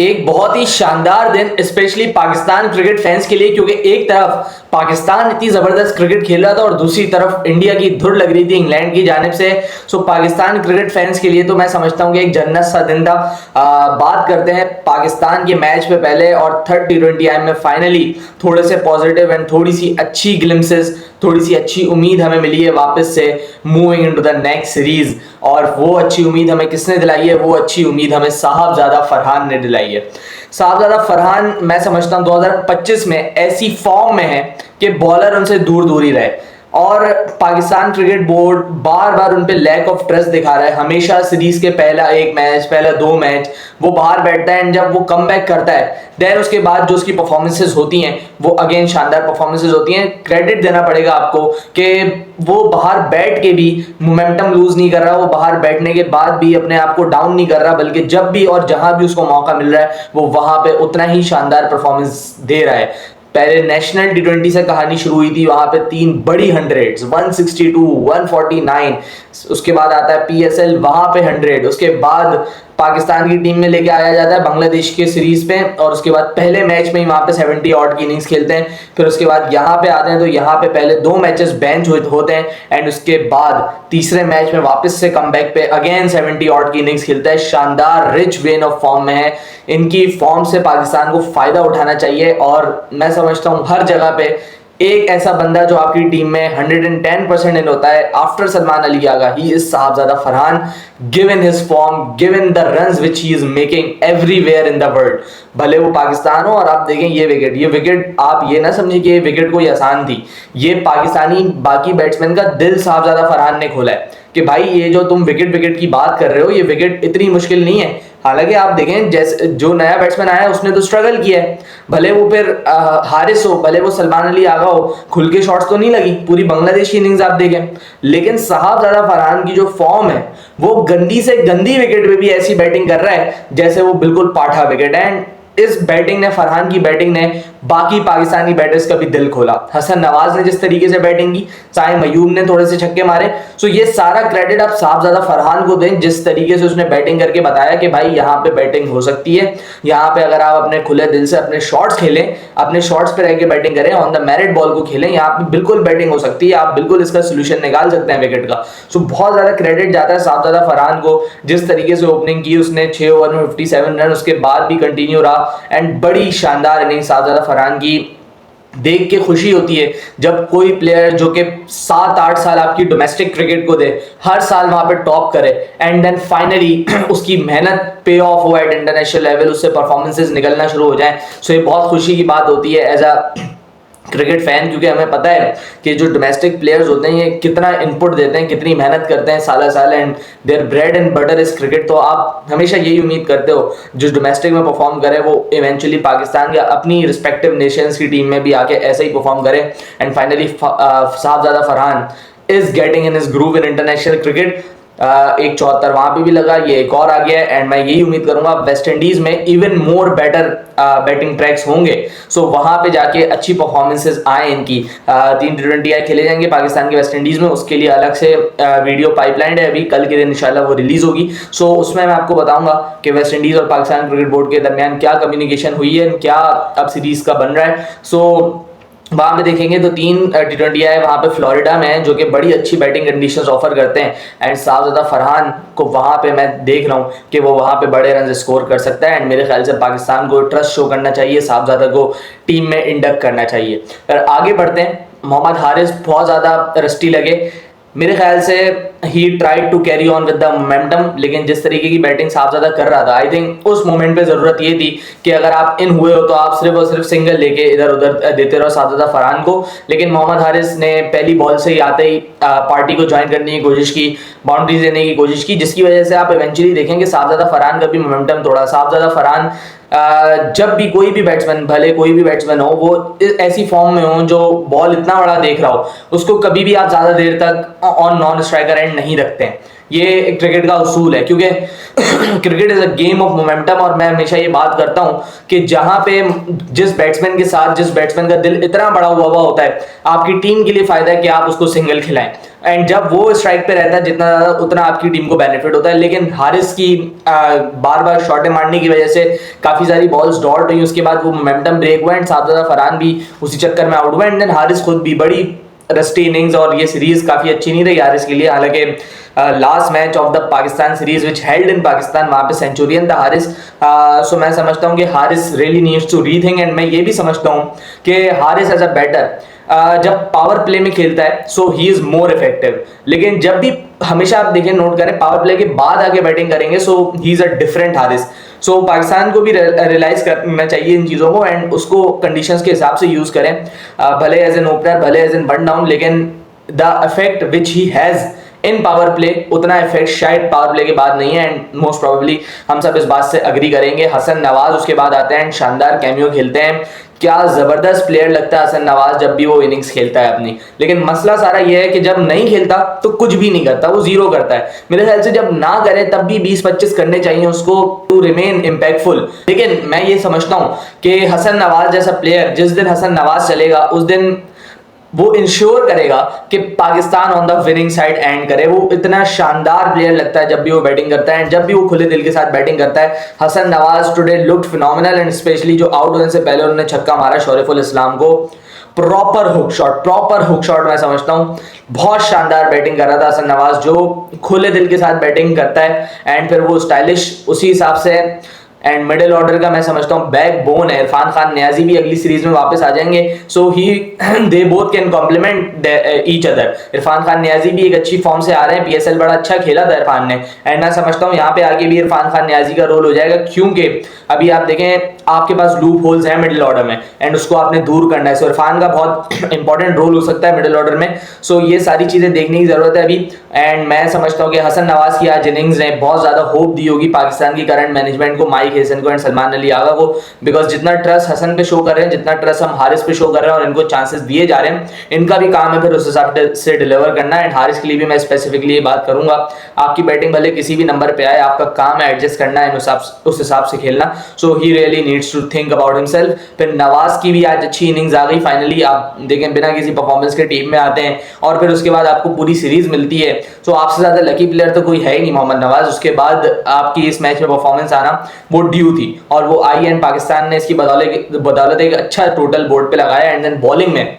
एक बहुत ही शानदार दिन स्पेशली पाकिस्तान क्रिकेट फैंस के लिए, क्योंकि एक तरफ पाकिस्तान इतनी जबरदस्त क्रिकेट खेल रहा था और दूसरी तरफ इंडिया की धुर लग रही थी इंग्लैंड की जानिब से। सो पाकिस्तान क्रिकेट फैंस के लिए तो मैं समझता हूं कि एक जन्नत सा दिन था। बात करते हैं पाकिस्तान के मैच पे पहले, और थर्ड T20I में फाइनली थोड़े से पॉजिटिव एंड थोड़ी सी अच्छी ग्लिम्सेस, थोड़ी सी अच्छी उम्मीद हमें मिली है वापस से moving into the next series. और वो अच्छी उम्मीद हमें किसने दिलाई है? वो अच्छी उम्मीद हमें साहबजादा फरहान ने दिलाई है। साहबजादा फरहान मैं समझता हूं 2025 में ऐसी फॉर्म में है कि बॉलर उनसे दूर दूर ही रहे, और पाकिस्तान क्रिकेट बोर्ड बार बार उन पे लैक ऑफ ट्रस्ट दिखा रहा है। हमेशा सीरीज के पहला एक मैच, पहला दो मैच वो बाहर बैठता है, एंड जब वो कम बैक करता है देन उसके बाद जो उसकी परफॉर्मेंसेज होती हैं वो अगेन शानदार परफॉर्मेंसेज होती हैं। क्रेडिट देना पड़ेगा आपको कि वो बाहर बैठ के भी मोमेंटम लूज नहीं कर रहा, वो बाहर बैठने के बाद भी अपने आप को डाउन नहीं कर रहा, बल्कि जब भी और जहां भी उसको मौका मिल रहा है वो वहां पे उतना ही शानदार परफॉर्मेंस दे रहा है। पहले नेशनल T20 से कहानी शुरू हुई थी, वहां पे तीन बड़ी 100s 162 149, उसके बाद आता है PSL वहां पे 100, उसके बाद पाकिस्तान की टीम में लेके आया जाता है बांग्लादेश के सीरीज पे, और उसके बाद पहले मैच में ही वहां पे 70 ऑड की इनिंग्स खेलते हैं। फिर उसके बाद यहाँ पे आते हैं तो यहाँ पे पहले दो मैचेस बेंच होते हैं, एंड उसके बाद तीसरे मैच में वापस से कमबैक पे अगेन 70 ऑड की इनिंग्स खेलता है। शानदार रिच वेन ऑफ फॉर्म में है। इनकी फॉर्म से पाकिस्तान को फायदा उठाना चाहिए, और मैं समझता हूँ हर जगह पे एक ऐसा बंदा जो आपकी टीम में 110% इन होता है after Salman Ali Agha, he is Sahibzada Farhan. Given his form, given the runs which he is making everywhere in the world, भले वो पाकिस्तान हो। और आप देखें ये विकेट आप ये ना समझिए कि ये विकेट कोई आसान थी, ये पाकिस्तानी बाकी बैट्समैन का दिल साहबजादा फरहान ने खोला है कि भाई ये जो तुम विकेट की बात कर रहे हो ये विकेट इतनी मुश्किल नहीं है। हालांकि आप देखें जैसे जो नया बैट्समैन आया उसने तो स्ट्रगल किया है, भले वो फिर हारिस हो, भले वो सलमान अली आगा हो, खुल के शॉट्स तो नहीं लगी पूरी बांग्लादेश की इनिंग्स आप देखें, लेकिन साहबजादा फरहान की जो फॉर्म है वो गंदी से गंदी विकेट पे भी ऐसी बैटिंग कर रहा है जैसे वो बिल्कुल पाठा विकेट है। एंड इस बैटिंग ने, फरहान की बैटिंग ने बाकी पाकिस्तानी बैटर्स का भी दिल खोला। हसन नवाज ने जिस तरीके से बैटिंग की, साइम मयूब ने थोड़े से छक्के मारे, सो ये सारा क्रेडिट आप साहबजादा फरहान को दें जिस तरीके से उसने बैटिंग करके बताया कि भाई यहाँ पे बैटिंग हो सकती है, यहाँ पे अगर आप अपने खुले दिल से अपने शॉट्स खेलें, अपने शॉट्स पे रह के बैटिंग करें, ऑन द मेरिट बॉल को खेलें, यहाँ पे बिल्कुल बैटिंग हो सकती है, आप बिल्कुल इसका सोल्यूशन निकाल सकते हैं विकेट का। सो बहुत ज्यादा क्रेडिट जाता है साहबजादा फरहान को, जिस तरीके से ओपनिंग की उसने 6 ओवर में 57 रन, उसके बाद भी कंटिन्यू रहा, एंड बड़ी शानदार इनिंग साहबजादा फरहान की। देख के खुशी होती है जब कोई प्लेयर जो कि 7-8 साल आपकी डोमेस्टिक क्रिकेट को दे, हर साल वहां पे टॉप करे, एंड देन फाइनली उसकी मेहनत पे ऑफ हो एट इंटरनेशनल लेवल, उससे परफॉर्मेंसेस निकलना शुरू हो जाए। सो ये बहुत खुशी की बात होती है एज अ क्रिकेट फैन, क्योंकि हमें पता है कि जो डोमेस्टिक प्लेयर्स होते हैं ये कितना इनपुट देते हैं, कितनी मेहनत करते हैं साल साल, and their bread and butter is cricket. तो आप हमेशा यही उम्मीद करते हो जो डोमेस्टिक में परफॉर्म करे वो इवेंचुअली पाकिस्तान या अपनी रिस्पेक्टिव नेशंस की टीम में भी आके ऐसे ही परफॉर्म करे। And finally Sahibzada Farhan is getting in his groove in international cricket. एक 74 वहां पे भी लगा, ये एक और आ गया, एंड मैं यही उम्मीद करूंगा वेस्ट इंडीज में even more better batting tracks होंगे, सो वहां पे जाके अच्छी परफॉर्मेंसेस आए इनकी। 3 T20 खेले जाएंगे पाकिस्तान के वेस्ट इंडीज में, उसके लिए अलग से वीडियो पाइपलाइन है, अभी कल के दिन इंशाल्लाह वो रिलीज होगी। सो उसमें मैं आपको बताऊंगा कि वेस्ट इंडीज और पाकिस्तान क्रिकेट बोर्ड के दरमियान क्या कम्युनिकेशन हुई है, क्या अब सीरीज का बन रहा है। सो वहां पे देखेंगे तो 3 T20 है वहां पे फ्लोरिडा में है, जो कि बड़ी अच्छी बैटिंग कंडीशंस ऑफर करते हैं, एंड साहबजादा फरहान को वहां पे मैं देख रहा हूं कि वो वहां पे बड़े रन स्कोर कर सकता है, एंड मेरे ख्याल से पाकिस्तान को ट्रस्ट शो करना चाहिए, साहबजादा को टीम में इंडक्ट करना चाहिए। और आगे बढ़ते हैं, मोहम्मद हारिस बहुत ज्यादा रस्टी लगे, मेरे ख्याल से he tried to carry on with the momentum, लेकिन जिस तरीके की बैटिंग साहबजादा कर रहा था, आई थिंक उस मोमेंट पे जरूरत ये थी कि अगर आप इन हुए हो तो आप सिर्फ और सिर्फ सिंगल लेके इधर उधर देते रहो साहबजादा फरहान को। लेकिन मोहम्मद हारिस ने पहली बॉल से ही आते ही पार्टी को ज्वाइन करने की कोशिश की, बाउंड्रीज देने की कोशिश की, जिसकी वजह से आप इवेंचुअली देखेंगे साहबजादा फरहान का भी मोमेंटम तोड़ा। साहबजादा फरहान जब भी कोई भी बैट्समैन, भले कोई भी बैट्समैन हो, वो ऐसी फॉर्म में हो जो बॉल इतना बड़ा देख रहा हो, उसको कभी भी आप ज्यादा देर तक ऑन नॉन स्ट्राइकर एंड नहीं रखते हैं, ये क्रिकेट का उसूल है, क्योंकि cricket is a game of momentum. और मैं हमेशा ये बात करता हूं कि जहां पे जिस बैट्समैन के साथ जिस बैट्समैन का दिल इतना बड़ा हुआ होता है, आपकी टीम के लिए फायदा है कि आप उसको सिंगल खिलाएं, एंड जब वो स्ट्राइक पे रहता है जितना ज्यादा, उतना आपकी टीम को बेनिफिट होता है। लेकिन हारिस की बार बार शॉटें मारने की वजह से काफी सारी बॉल्स डॉट हुई, उसके बाद वो मोमेंटम ब्रेक हुआ एंड साबजादा फरहान भी उसी चक्कर में आउट हुआ, एंड देन हारिस खुद भी बड़ी रस्टी इनिंग्स, और ये सीरीज काफी अच्छी नहीं रही हारिस के लिए। हालांकि last match of the Pakistan series which held in Pakistan, वहां पे सेंचुरियन था हारिस। सो मैं समझता हूं कि Haris really needs to rethink, and मैं ये भी समझता हूं कि हारिस एज अ बैटर जब पावर प्ले में खेलता है सो ही इज मोर इफेक्टिव, लेकिन जब भी हमेशा आप देखें, नोट करें, पावर प्ले के बाद आके बैटिंग करेंगे so he is a different Haris. So Pakistan को भी रियलाइज करना चाहिए इन चीज़ों को, एंड उसको कंडीशंस के हिसाब से यूज़ करें, भले एज एन ओपनर, भले एज एन वन डाउन, लेकिन the effect which he has in power play, उतना इफेक्ट शायद पावर प्ले के बाद नहीं है, एंड मोस्ट प्रोबेबली हम सब इस बात से अग्री करेंगे। हसन नवाज उसके बाद आते हैं एंड शानदार कैमियो खेलते हैं। क्या जबरदस्त प्लेयर लगता है हसन नवाज जब भी वो इनिंग्स खेलता है अपनी, लेकिन मसला सारा ये है कि जब नहीं खेलता तो कुछ भी नहीं करता, वो जीरो करता है। मेरे ख्याल से जब ना करे तब भी 20-25 करने चाहिए उसको टू रिमेन इम्पैक्टफुल। लेकिन मैं ये समझता हूँ कि हसन नवाज जैसा प्लेयर, जिस दिन हसन नवाज चलेगा उस दिन वो इंश्योर करेगा कि Pakistan on the winning side and करे। वो इतना शानदार प्लेयर लगता है जब भी वो बैटिंग करता है, जब भी वो खुले दिल के साथ बैटिंग करता है। Hasan Nawaz today looked phenomenal, and specially जो आउट होने से पहले उन्होंने छक्का मारा शरीफुल इस्लाम को, प्रॉपर हुक शॉट मैं समझता हूं। बहुत शानदार बैटिंग कर रहा था हसन नवाज, जो खुले दिल के साथ बैटिंग करता है, एंड फिर वो स्टाइलिश उसी हिसाब से, एंड मिडिल ऑर्डर का मैं समझता हूँ बैक बोन है। इरफान खान नियाजी भी अगली सीरीज में वापस आ जाएंगे, so he they both can complement each other. Irfan Khan Niazi भी एक अच्छी फॉर्म से आ रहे हैं, पीएसएल बड़ा अच्छा खेला था इरफान ने, एंड मैं समझता हूँ यहाँ पे आगे भी इरफान खान नियाजी का रोल हो जाएगा, क्योंकि अभी आप देखें आपके पास लूप होल्स हैं मिडिल ऑर्डर में, एंड उसको आपने दूर करना है। सो इरफान का बहुत इंपॉर्टेंट रोल हो सकता है मिडिल ऑर्डर में। सो ये सारी चीजें देखने की जरूरत है अभी, एंड मैं समझता हूँ कि हसन नवाज की आज इनिंग्स ने बहुत ज्यादा होप दी होगी पाकिस्तान की करंट मैनेजमेंट को, माइक हेसन को एंड सलमान अली आगा को, बिकॉज जितना ट्रस्ट हसन पे शो कर रहे हैं, जितना ट्रस्ट हम हारिस पे शो कर रहे हैं और इनको चांसेस दिए जा रहे हैं, इनका भी काम है फिर उस हिसाब से डिलीवर करना। एंड हारिस के लिए भी मैं स्पेसिफिकली ये बात करूंगा, आपकी बैटिंग भले किसी भी नंबर पे आए, आपका काम है एडजस्ट करना है उस हिसाब से खेलना। So he really needs to think about himself. फिर नवाज की भी आज अच्छी इनिंग्स आ गई, फाइनली आप देखें बिना किसी परफॉर्मेंस के टीम में आते हैं, और फिर उसके बाद आपको पूरी सीरीज मिलती है। सो आपसे ज्यादा लकी प्लेयर तो कोई है ही नहीं मोहम्मद नवाज। उसके बाद आपकी इस मैच में परफॉर्मेंस आना वो ड्यू थी, और वो आई, एंड पाकिस्तान ने इसकी बदौलत एक अच्छा टोटल बोर्ड पे लगाया। एंड देन बॉलिंग में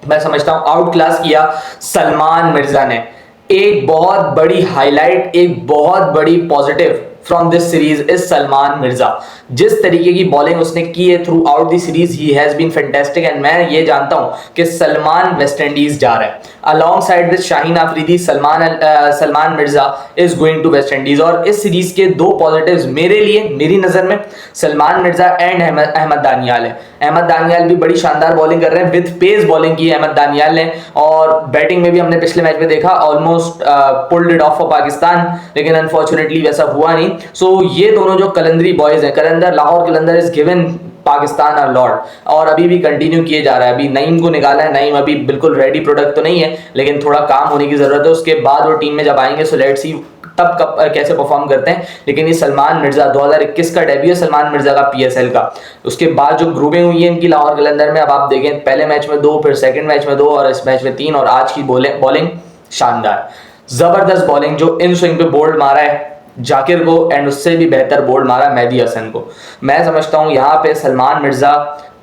मैं समझता हूं आउट क्लास किया सलमान मिर्जा ने। एक बहुत बड़ी हाईलाइट, एक बहुत बड़ी positive from this series is Salman Mirza. जिस तरीके की बॉलिंग उसने की है throughout the series, he has been fantastic, and मैं ये जानता हूं कि सलमान वेस्ट इंडीज जा रहा है alongside with Shaheen Afridi. Salman Mirza is going to West Indies, और इस सीरीज के दो पॉजिटिव्स मेरे लिए, मेरी नजर में, सलमान मिर्जा एंड अहमद दानियाल है। अहमद दानियाल भी बड़ी शानदार बॉलिंग कर रहे हैं, विद पेस बॉलिंग की है अहमद दानियाल ने, और बैटिंग में भी हमने पिछले मैच में देखा almost pulled it of for Pakistan, लेकिन अनफॉर्चुनेटली वैसा हुआ नहीं। सो ये दोनों जो कलंदरी बॉयज हैं, कलंदर, लाहौर कलंदर इज गिवन पाकिस्तान और लॉर्ड, और अभी भी कंटिन्यू किए जा रहा है। अभी नईम को निकाला है, नईम अभी बिल्कुल रेडी प्रोडक्ट तो नहीं है, लेकिन थोड़ा काम होने की जरूरत है। उसके बाद वो टीम में जब आएंगे सो लेट्स सी तब कब कैसे परफॉर्म करते हैं। लेकिन ये सलमान मिर्जा 2021 का डेब्यू है सलमान मिर्जा का पीएसएल का। उसके बाद जो ग्रुपिंग हुई है इनकी लाहौर कलंदर में, अब आप देखें पहले मैच में 2, फिर सेकंड मैच में 2, और इस मैच में 3, और आज की बॉलिंग शानदार, जबरदस्त बॉलिंग। जो इन स्विंग पे बोल्ड मारा है जाकिर को, एंड उससे भी बेहतर बोल्ड मारा मेहदी हसन को। मैं समझता हूं यहाँ पे सलमान मिर्जा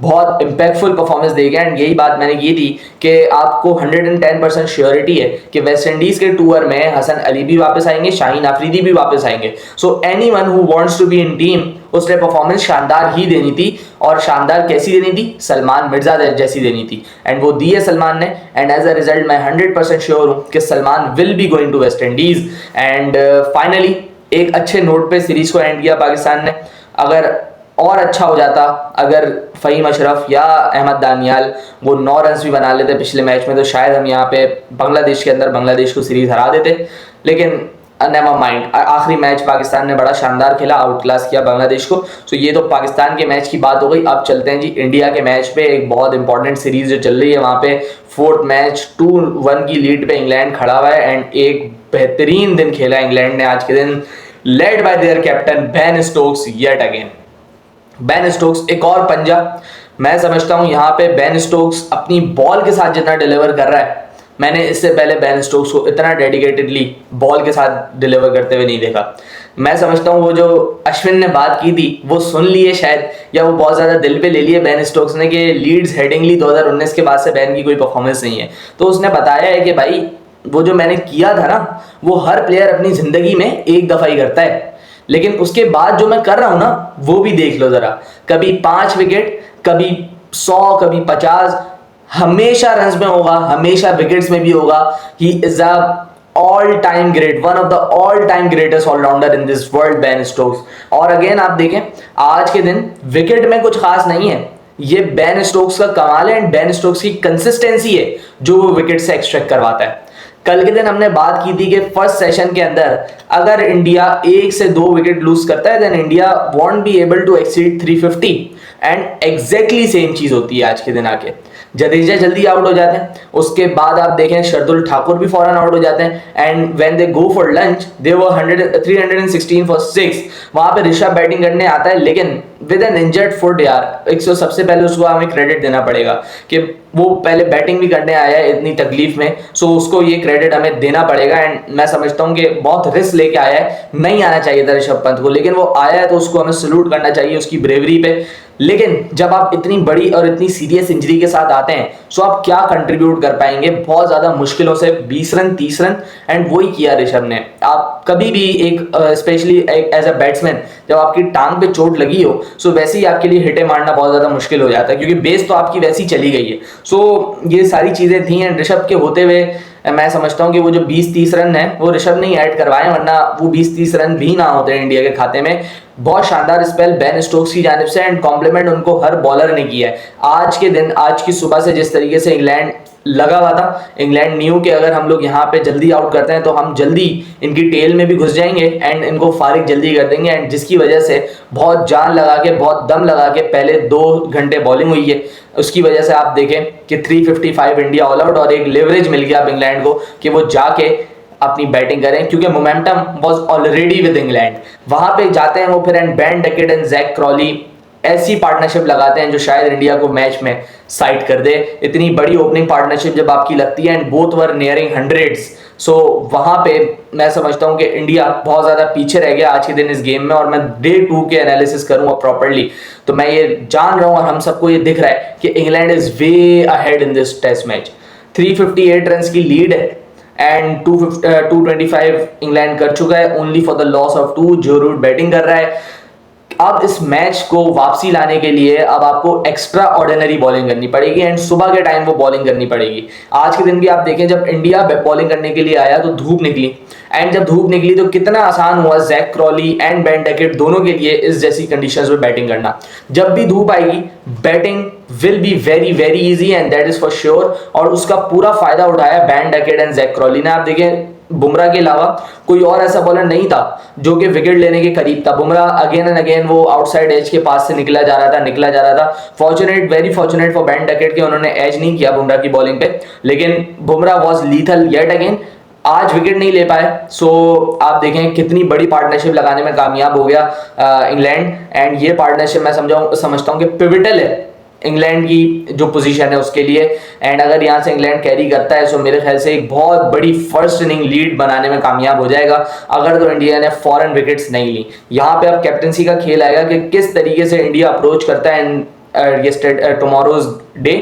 बहुत इंपैक्टफुल परफॉर्मेंस देगा, एंड यही बात मैंने की थी कि आपको 110% श्योरिटी है कि वेस्ट इंडीज के टूर में हसन अली भी वापस आएंगे, शाहीन आफरीदी भी वापस आएंगे। So anyone who wants to be in team, उसने परफॉर्मेंस शानदार ही देनी थी, और शानदार कैसी देनी थी? सलमान मिर्जा जैसी देनी थी, एंड वो दी है सलमान ने। एंड एज अ रिजल्ट मैं 100% श्योर हूं कि Salman will be going to West Indies. And finally एक अच्छे नोट पे सीरीज को एंड किया पाकिस्तान ने। अगर और अच्छा हो जाता, अगर फ़हीम अशरफ या अहमद दानियाल वो 9 रन भी बना लेते पिछले मैच में, तो शायद हम यहाँ पे बांग्लादेश के अंदर बांग्लादेश को सीरीज हरा देते। लेकिन नेवर माइंड, आखिरी मैच पाकिस्तान ने बड़ा शानदार खेला, आउट क्लास किया बांग्लादेश को। सो ये तो पाकिस्तान के मैच की बात हो गई। अब चलते हैं जी इंडिया के मैच पे। एक बहुत इंपॉर्टेंट सीरीज जो चल रही है, वहाँ पे 4th मैच 2-1 की लीड पे इंग्लैंड खड़ा हुआ है, एंड एक बेहतरीन दिन खेला इंग्लैंड ने आज के दिन, led by there captain Ben Stokes yet again. Ben Stokes एक और पंजा। मैं समझता हूं यहां पे बेन स्टोक्स अपनी बॉल के साथ जितना डिलीवर कर रहा है, मैंने इससे पहले बेन स्टोक्स को इतना डेडिकेटेडली बॉल के साथ डिलीवर करते हुए नहीं देखा। मैं समझता हूं वो जो अश्विन ने बात की थी वो सुन लिए शायद, या वो बहुत ज़्यादा दिल पे ले लिए बेन स्टोक्स ने कि लीड्स हेडिंगली 2019 के बाद से बेन की कोई परफॉर्मेंस नहीं है। तो उसने बताया है कि भाई वो जो मैंने किया था ना, वो हर प्लेयर अपनी ज़िंदगी में एक दफ़ा ही करता है, लेकिन उसके बाद जो मैं कर रहा हूं ना वो भी देख लो ज़रा। कभी 5 विकेट, कभी 100, कभी 50, हमेशा रन्स में होगा, हमेशा विकेट्स में भी होगा। He is a all time great, one of the all time greatest allrounder in this world, Ben Stokes. और अगेन आप देखें आज के दिन विकेट में कुछ खास नहीं है, ये बेन स्टोक्स का कमाल है एंड बेन स्टोक्स की कंसिस्टेंसी है जो वो विकेट से एक्सट्रैक्ट करवाता है। कल के दिन हमने बात की थी कि फर्स्ट सेशन के अंदर अगर इंडिया 1 से 2 विकेट लूज करता है then India won't be able to exceed 350, and exactly same चीज होती है आज के दिन आके। जडेजा जल्दी आउट हो जाते हैं, उसके बाद आप देखें शार्दुल ठाकुर भी फौरन आउट हो जाते हैं, and when they go for lunch they were 316 for 6। वहां पे ऋषभ बैटिंग करने आता है लेकिन विद एन इंजर्ड फुट यार, एक सौ सबसे पहले उसको हमें क्रेडिट देना पड़ेगा कि वो पहले बैटिंग भी करने आया है इतनी तकलीफ में, सो उसको ये क्रेडिट हमें देना पड़ेगा। एंड मैं समझता हूँ कि बहुत रिस्क लेके आया है, नहीं आना चाहिए था ऋषभ पंत को, लेकिन वो आया है तो उसको हमें सल्यूट करना चाहिए उसकी ब्रेवरी पे। लेकिन जब आप इतनी बड़ी और इतनी सीरियस इंजरी के साथ आते हैं सो आप क्या कंट्रीब्यूट कर पाएंगे, बहुत ज्यादा मुश्किलों से 20 रन 30 रन, एंड वही किया ऋषभ ने। आप कभी भी एक स्पेशली एज अ बैट्समैन जब आपकी टांग पे चोट लगी हो सो वैसे ही आपके लिए हिटे मारना बहुत ज्यादा मुश्किल हो जाता है, क्योंकि बेस तो आपकी वैसी चली गई है। सो ये सारी चीजें थी एंड ऋषभ के होते हुए मैं समझता हूं कि वो जो 20-30 रन है वो ऋषभ ने ही ऐड करवाए, वरना वो 20-30 रन भी ना होते इंडिया के खाते में। बहुत शानदार स्पेल बेन स्टोक्स की जानिब से एंड कॉम्प्लीमेंट उनको हर बॉलर ने किया है आज के दिन। आज की सुबह से जिस तरीके से इंग्लैंड लगा हुआ था, इंग्लैंड न्यू के अगर हम लोग यहाँ पे जल्दी आउट करते हैं तो हम जल्दी इनकी टेल में भी घुस जाएंगे एंड इनको फारिग जल्दी कर देंगे, एंड जिसकी वजह से बहुत जान लगा के बहुत दम लगा के पहले 2 घंटे बॉलिंग हुई है, उसकी वजह से आप देखें कि 355 इंडिया ऑल आउट, और एक लेवरेज मिल गया अब इंग्लैंड को कि वो जाके अपनी बैटिंग करें, क्योंकि momentum was already with England. वहां पे जाते हैं वो फिर and Ben Duckett and Jack Crawley ऐसी पार्टनरशिप लगाते हैं जो शायद इंडिया को मैच में साइड कर दे। इतनी बड़ी ओपनिंग पार्टनरशिप जब आपकी लगती है and both were nearing hundreds, so वहां पे मैं समझता हूं कि इंडिया बहुत ज्यादा पीछे रह गया आज के दिन इस गेम में। और मैं डे 2 के एनालिसिस करूंगा प्रॉपर्ली तो मैं ये जान रहा हूं और हम सबको ये दिख रहा है कि England is way ahead in this test match. 358 run की लीड है एंड 225 इंग्लैंड कर चुका है only for the loss of 2। Joe root batting कर रहा है। अब इस मैच को वापसी लाने के लिए अब आपको एक्स्ट्रा ऑर्डिनरी बॉलिंग करनी पड़ेगी एंड सुबह के टाइम वो बॉलिंग करनी पड़ेगी। आज के दिन भी आप देखें जब इंडिया बॉलिंग करने के लिए आया तो धूप निकली, एंड जब धूप निकली तो कितना आसान हुआ Jack Crawley and Ben Duckett दोनों के लिए इस जैसी कंडीशंस में बैटिंग करना। जब भी धूप आएगी batting will be very very easy and that is for sure, और उसका पूरा फायदा उठाया Ben Duckett and Jack Crawley ने। आप देखें बुमराह के अलावा कोई और ऐसा बॉलर नहीं था जो कि विकेट लेने के करीब था। बुमराह अगेन एंड अगेन वो आउटसाइड एज के पास से निकला जा रहा था। Fortunate, very fortunate for Ben Duckett के उन्होंने एज नहीं किया बुमराह की बॉलिंग पे, लेकिन Bumrah was lethal yet again. आज विकेट नहीं ले पाए, सो आप देखें कितनी बड़ी पार्टनरशिप लगाने में कामयाब हो गया इंग्लैंड, एंड ये पार्टनरशिप मैं समझता हूं कि पिविटल है इंग्लैंड की जो पोजीशन है उसके लिए। एंड अगर यहाँ से इंग्लैंड कैरी करता है तो मेरे ख्याल से एक बहुत बड़ी फर्स्ट इनिंग लीड बनाने में कामयाब हो जाएगा, अगर तो इंडिया ने फॉरेन विकेट्स नहीं ली। यहाँ पे अब कैप्टनसी का खेल आएगा कि किस तरीके से इंडिया अप्रोच करता है टुमारोज डे।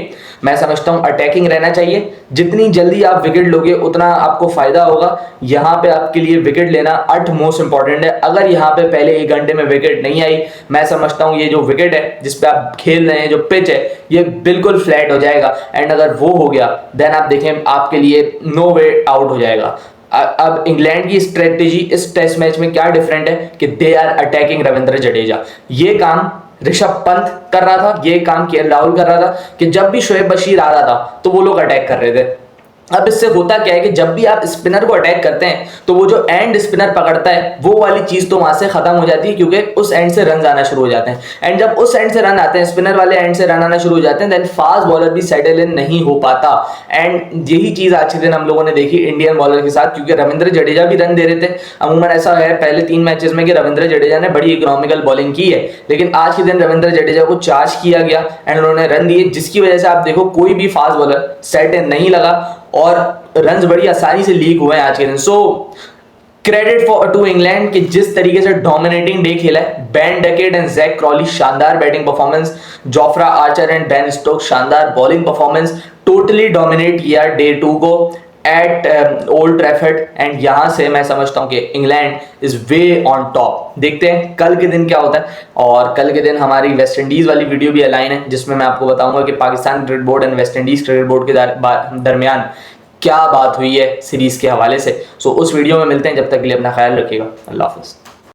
मैं समझता हूं अटैकिंग रहना चाहिए, जितनी जल्दी आप विकेट लोगे उतना आपको फायदा होगा। यहाँ पे आपके लिए विकेट लेना अट मोस्ट इंपॉर्टेंट है। अगर यहाँ पे पहले 1 घंटे में विकेट नहीं आई, मैं समझता हूँ ये जो विकेट है जिसपे आप खेल रहे हैं, जो पिच है, ये बिल्कुल फ्लैट हो जाएगा, एंड अगर वो हो गया देन आप देखें आपके लिए नो वे आउट हो जाएगा। अब इंग्लैंड की स्ट्रेटेजी इस टेस्ट मैच में क्या डिफरेंट है कि they are attacking Ravindra Jadeja. ये काम ऋषभ पंत कर रहा था, ये काम केएल राहुल कर रहा था कि जब भी शोएब बशीर आ रहा था तो वो लोग अटैक कर रहे थे। अब इससे होता क्या है कि जब भी आप स्पिनर को अटैक करते हैं तो वो जो एंड स्पिनर पकड़ता है वो वाली चीज तो वहां से खत्म हो जाती है, क्योंकि उस एंड से रन आना शुरू हो जाते हैं। एंड जब उस एंड से रन आते हैं, स्पिनर वाले एंड से रन आना शुरू हो जाते हैं, देन फास्ट बॉलर भी सेटल इन नहीं हो पाता। एंड यही चीज आज के दिन हम लोगों ने देखी इंडियन बॉलर के साथ, क्योंकि रविंद्र जडेजा भी रन दे रहे थे। अमूमन ऐसा है पहले 3 मैचेस में कि रविंद्र जडेजा ने बड़ी इकोनॉमिकल बॉलिंग की है, लेकिन आज के दिन रविंद्र जडेजा को चार्ज किया गया एंड उन्होंने रन दिए, जिसकी वजह से आप देखो कोई भी फास्ट बॉलर सेट इन नहीं लगा और रन्स बड़ी आसानी से लीक हुए हैं आज के दिन। So credit for to England कि जिस तरीके से डोमिनेटिंग डे खेला है। Ben Duckett and Jack Crawley शानदार batting performance, Jofra Archer and Ben Stokes शानदार बॉलिंग परफॉर्मेंस, टोटली डोमिनेट किया डे 2 को एट ओल्ड ट्रैफर्ड। एंड यहां से मैं समझता हूं कि England is way on top. देखते हैं कल के दिन क्या होता है। और कल के दिन हमारी वेस्ट इंडीज वाली वीडियो भी अलाइन है, जिसमें मैं आपको बताऊंगा कि Pakistan cricket board and West Indies cricket board के दरमियान क्या बात हुई है सीरीज के हवाले से। सो उस वीडियो में मिलते हैं, जब तक के लिए अपना ख्याल रखिएगा। अल्लाह हाफिज़।